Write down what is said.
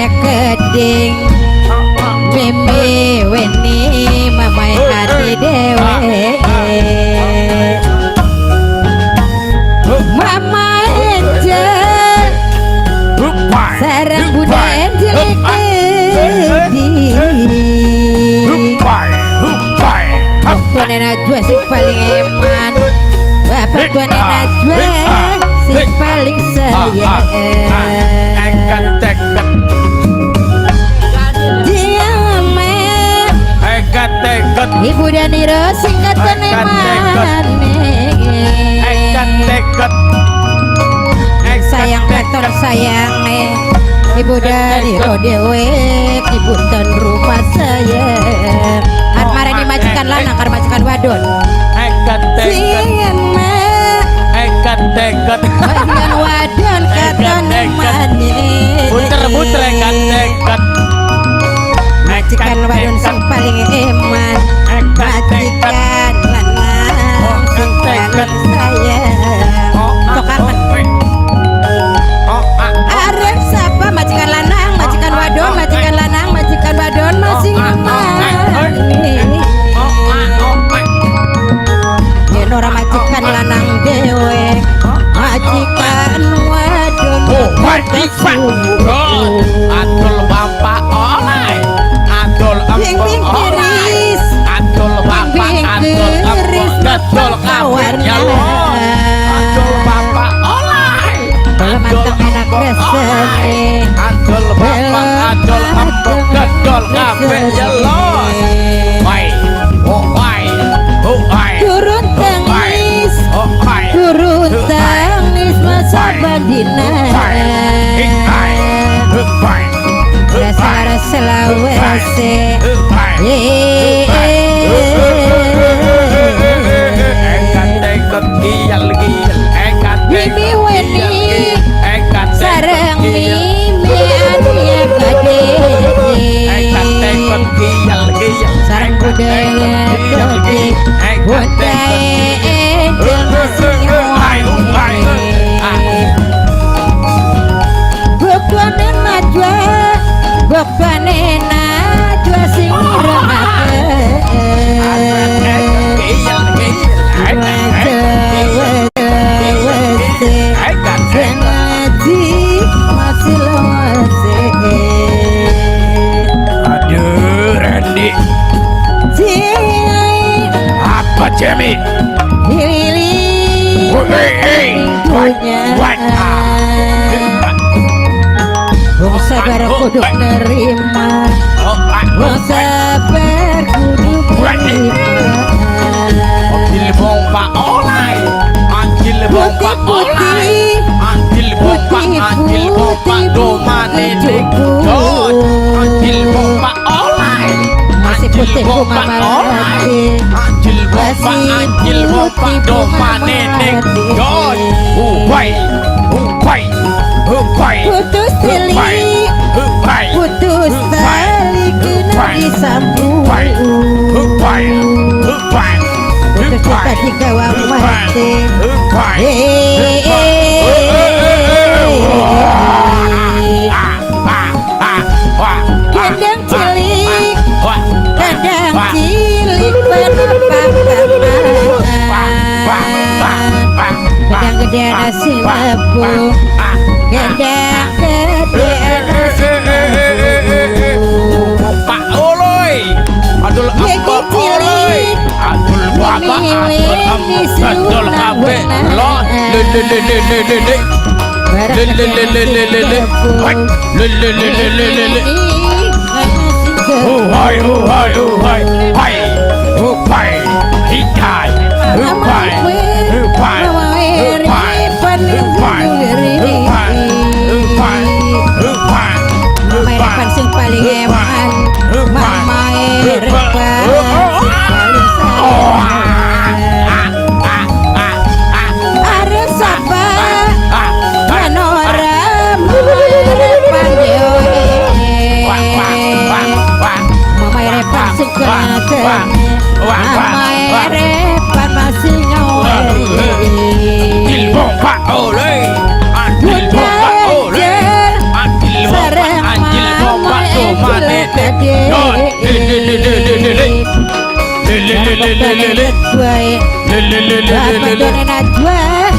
keding mimi weni mamai hati dewe mama enjel sarang budak enjel Tuan Najwa sing paling eman Bapak Tuan Najwa sing paling sayang Ibu dan Iro singkatan eman sayang kator sayang Ibu dan Iro dewek ibu dan rumah saya Armare ini majikan lanang karena majikan wadon singen majikan wadon katon manis puter-puter majikan wadon sing paling eman majikan lanang sing paling sayang tokaman arep sapa majikan lanang majikan wadon majikan lanang majikan wadon masing yen ora majikan lanang dewek majikan wadon adol bapak oleh adol empok oleh adol bapak adol empok adol kawan adol bapak oleh manteng enak resene adol bapak adol empok adol kafe jelos turun tangis turun tangis masa badina rasa Sulawesi Mimi weni sarang mimi ania kade sarang budaya dodi budaya Bokwane najwa bokwane najwa sing Jimmy, sabar kudu nerima sabar kudu nerima Anjil bomba olay Anjil bomba olay Anjil bomba domane dekot Anjil bomba olay masih putih bunga melati Anjil bomba domane dekot putus tali putus tali kena disambung putus kita digawa mati kadang cilik kadang cilik kadang gede nasi lebu kadang gede nasi Pak Oloy adul apa Oloy adul bapak adul apa adul kafe lo Repan sing paling eman mama repan sing paling sayang are sapa manora repan dewe mama repan sing kena mama repan masih nyawa Bapak Doni Najwa